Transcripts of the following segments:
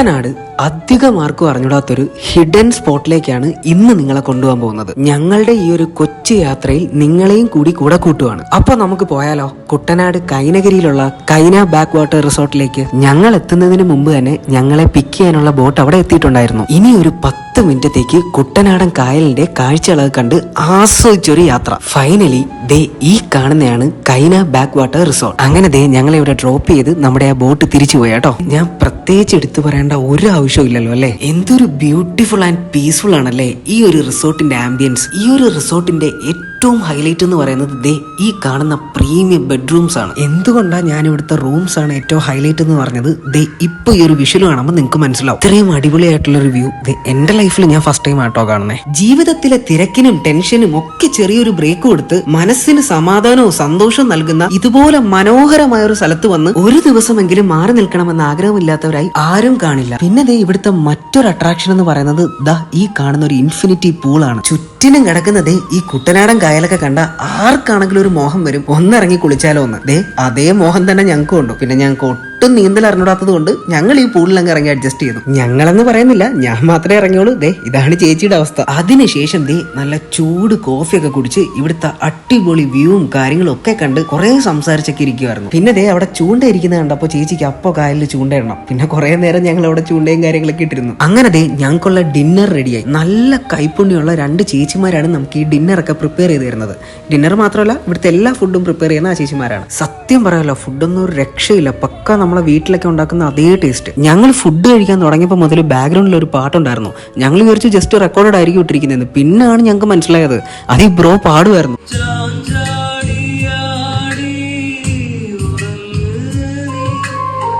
കുട്ടനാട് അധികം ആർക്കും അറിഞ്ഞൂടാത്തൊരു ഹിഡൻ സ്പോട്ടിലേക്കാണ് ഇന്ന് നിങ്ങളെ കൊണ്ടുപോകാൻ പോകുന്നത്. ഞങ്ങളുടെ ഈ ഒരു കൊച്ചു യാത്രയിൽ നിങ്ങളെയും കൂടി കൂടെ കൂട്ടുവാണ്. അപ്പൊ നമുക്ക് പോയാലോ? കുട്ടനാട് കൈനഗിരിയിലുള്ള കൈന ബാക്ക് വാട്ടർ റിസോർട്ടിലേക്ക്. ഞങ്ങൾ എത്തുന്നതിന് മുമ്പ് തന്നെ ഞങ്ങളെ പിക്ക് ചെയ്യാനുള്ള ബോട്ട് അവിടെ എത്തിയിട്ടുണ്ടായിരുന്നു. ഇനി ഒരു 10 മിനിറ്റത്തേക്ക് കുട്ടനാടൻ കായലിന്റെ കാഴ്ചകളൊക്കെ കണ്ട് ആസ്വദിച്ചൊരു യാത്ര. ഫൈനലി ദേ ഈ കാണുന്നതാണ് കൈന ബാക്ക് വാട്ടർ റിസോർട്ട്. അങ്ങനെ ദേ ഞങ്ങളെ ഇവിടെ ഡ്രോപ്പ് ചെയ്ത് നമ്മുടെ ആ ബോട്ട് തിരിച്ചു പോയി കേട്ടോ. ഞാൻ പ്രത്യേകിച്ച് എടുത്തു പറയേണ്ട ഒരു ആവശ്യവും ഇല്ലല്ലോ അല്ലെ. എന്തൊരു ബ്യൂട്ടിഫുൾ ആൻഡ് പീസ്ഫുൾ ആണല്ലേ ഈ ഒരു റിസോർട്ടിന്റെ ആംബിയൻസ്. ഈ ഒരു റിസോർട്ടിന്റെ ഏറ്റവും ഹൈലൈറ്റ് എന്ന് പറയുന്നത് ദേ ഈ കാണുന്ന പ്രീമിയം ബെഡ്റൂംസ് ആണ്. എന്തുകൊണ്ടാണ് ഞാൻ ഇവിടുത്തെ റൂംസ് ആണ് ഏറ്റവും ഹൈലൈറ്റ് എന്ന് പറഞ്ഞത്? ദേ ഇപ്പൊ ഈ ഒരു വിഷ്വൽ കാണുമ്പോൾ നിങ്ങൾക്ക് മനസ്സിലാവും. ഇത്രയും അടിപൊളിയായിട്ടുള്ള ഒരു വ്യൂ എന്റെ ലൈഫിൽ ഞാൻ ഫസ്റ്റ് ടൈം ആട്ടോ കാണുന്നേ. ജീവിതത്തിലെ തിരക്കിനും ടെൻഷനും ഒക്കെ ചെറിയൊരു ബ്രേക്ക് കൊടുത്ത് മനസ്സിന് സമാധാനവും സന്തോഷവും നൽകുന്ന ഇതുപോലെ മനോഹരമായ ഒരു സ്ഥലത്ത് വന്ന് ഒരു ദിവസമെങ്കിലും മാറി നിൽക്കണമെന്ന് ആഗ്രഹമില്ലാത്തവരായി ആരും കാണില്ല. പിന്നെ ദേ ഇവിടുത്തെ മറ്റൊരു അട്രാക്ഷൻ എന്ന് പറയുന്നത് ദാ ഈ കാണുന്ന ഒരു ഇൻഫിനിറ്റി പൂളാണ്. ചുറ്റിനും കിടക്കുന്നത് ഈ കുട്ടനാടൻ കായലൊക്കെ കണ്ട ആർക്കാണെങ്കിലും ഒരു മോഹം വരും, ഒന്നിറങ്ങി കുളിച്ചാലോ ഒന്ന്. ദേ അതേ മോഹം തന്നെ ഞങ്ങൾക്ക് ഉണ്ട്. പിന്നെ ഞങ്ങൾക്ക് ഒട്ടും നീന്തൽ അറിഞ്ഞൂടാത്തത് കൊണ്ട് ഞങ്ങൾ ഈ പൂളിലങ്ങ് ഇറങ്ങി അഡ്ജസ്റ്റ് ചെയ്തു. ഞങ്ങളെന്ന് പറയുന്നില്ല, ഞാൻ മാത്രമേ ഇറങ്ങിയോളൂ. ദേ ഇതാണ് ചേച്ചിയുടെ അവസ്ഥ. അതിനുശേഷം ദേ നല്ല ചൂട് കോഫിയൊക്കെ കുടിച്ച് ഇവിടുത്തെ അടിപൊളി വ്യൂവും കാര്യങ്ങളും ഒക്കെ കണ്ട് കുറെ സംസാരിച്ചൊക്കെ ഇരിക്കുവായിരുന്നു. പിന്നെ ദേ അവിടെ ചൂണ്ട ഇരിക്കുന്നത് കണ്ടപ്പോ ചേച്ചിക്ക് അപ്പോ കായലിൽ ചൂണ്ടയിടണം. പിന്നെ കുറെ നേരം ഞങ്ങൾ അവിടെ ചൂണ്ടയും കാര്യങ്ങളൊക്കെ ഇട്ടിരുന്നു. അങ്ങനെ ദേ ഞങ്ങൾക്കുള്ള ഡിന്നർ റെഡിയായി. നല്ല കൈപ്പുണ്യമുള്ള 2 ചേച്ചിമാരാണ് നമുക്ക് ഈ ഡിന്നറൊക്കെ പ്രിപ്പയർ ചെയ്ത് തരുന്നത്. ഡിന്നർ മാത്രമല്ല ഇവിടുത്തെ എല്ലാ ഫുഡും പ്രിപ്പയർ ചെയ്യുന്ന ആ ചേച്ചിമാരാണ്. സത്യം പറയാലോ, ഫുഡൊന്നും ഒരു രക്ഷയില്ല. പക്ക നമ്മളെ വീട്ടിലൊക്കെ ഉണ്ടാക്കുന്ന അതേ ടേസ്റ്റ്. ഞങ്ങൾ ഫുഡ് കഴിക്കാൻ തുടങ്ങിയപ്പോൾ മുതൽ ബാക്ക്ഗ്രൗണ്ടിൽ ഒരു പാട്ടുണ്ടായിരുന്നു. ഞങ്ങൾ വിചാരിച്ചു ജസ്റ്റ് റെക്കോർഡഡ് ആയിരിക്കും ഇട്ടിരിക്കുന്നത്. പിന്നാണ് ഞങ്ങൾക്ക് മനസ്സിലായത് അത് ഈ ബ്രോ പാടുമായിരുന്നു.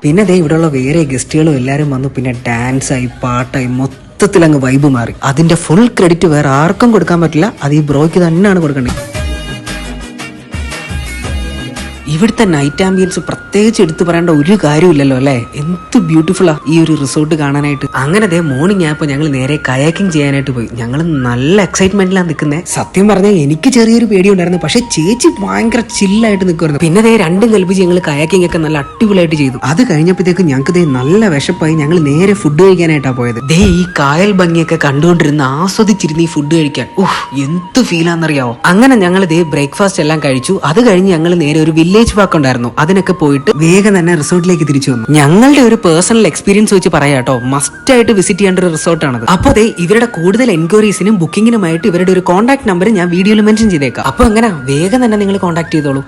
പിന്നെ ദേ ഇവിടെയുള്ള വേറെ ഗസ്റ്റുകളും എല്ലാവരും വന്നു. പിന്നെ ഡാൻസായി പാട്ടായി മൊത്തത്തിൽ അങ്ങ് വൈബ് മാറി. അതിന്റെ ഫുൾ ക്രെഡിറ്റ് വേറെ ആർക്കും കൊടുക്കാൻ പറ്റില്ല. അത് ഈ ബ്രോയ്ക്ക് തന്നെയാണ് കൊടുക്കേണ്ടത്. ഇവിടുത്തെ നൈറ്റ് ആംബിയൻസ് പ്രത്യേകിച്ച് എടുത്തു പറയേണ്ട ഒരു കാര്യമില്ലല്ലോ അല്ലെ. എന്ത് ബ്യൂട്ടിഫുള്ളാ ഈ ഒരു റിസോർട്ട് കാണാനായിട്ട്. അങ്ങനെ ദേ മോർണിംഗ് ആയപ്പോൾ ഞങ്ങൾ നേരെ കയാക്കിംഗ് ചെയ്യാനായിട്ട് പോയി. ഞങ്ങൾ നല്ല എക്സൈറ്റ്മെന്റിലാണ് നിൽക്കുന്നത്. സത്യം പറഞ്ഞാൽ എനിക്ക് ചെറിയൊരു പേടിയുണ്ടായിരുന്നു. പക്ഷെ ചേച്ചി ഭയങ്കര ചില്ലായിട്ട് നിൽക്കുമായിരുന്നു. പിന്നെ ദേ രണ്ടും കൽപ്പിച്ച് ഞങ്ങൾ കയാക്കിംഗ് ഒക്കെ നല്ല അടിപൊളിയായിട്ട് ചെയ്തു. അത് കഴിഞ്ഞപ്പോഴത്തേക്ക് ഞങ്ങൾക്ക് ദേ നല്ല വിശപ്പായി. ഞങ്ങൾ നേരെ ഫുഡ് കഴിക്കാനായിട്ടാണ് പോയത്. ദേ ഈ കായൽ ഭംഗിയൊക്കെ കണ്ടുകൊണ്ടിരുന്ന് ആസ്വദിച്ചിരുന്ന് ഈ ഫുഡ് കഴിക്കാൻ എന്ത് ഫീലാന്നറിയാവോ. അങ്ങനെ ഞങ്ങൾ ദേ ബ്രേക്ക്ഫാസ്റ്റ് എല്ലാം കഴിച്ചു. അത് കഴിഞ്ഞ് ഞങ്ങൾ നേരെ ഒരു വില്ലേജ് വാക്ക് ഉണ്ടായിരുന്നു, അതിനൊക്കെ പോയിട്ട് വേഗം തന്നെ റിസോർട്ടിലേക്ക് തിരിച്ചു വന്നു. ഞങ്ങളുടെ ഒരു പേഴ്സണൽ എക്സ്പീരിയൻസ് വെച്ച് പറയാട്ടോ, മസ്റ്റ് ആയിട്ട് വിസിറ്റ് ചെയ്യേണ്ട ഒരു റിസോർട്ടാണത്. അപ്പോൾ ദേ ഇവരുടെ കൂടുതൽ എൻക്വയറീസിനും ബുക്കിങ്ങിനുമായിട്ട് ഇവരുടെ ഒരു കോൺടാക്ട് നമ്പർ ഞാൻ വീഡിയോയിൽ മെൻഷൻ ചെയ്തേക്കാം. അപ്പൊ അങ്ങനെ വേഗം തന്നെ നിങ്ങൾ കോൺടാക്ട് ചെയ്തോളൂ.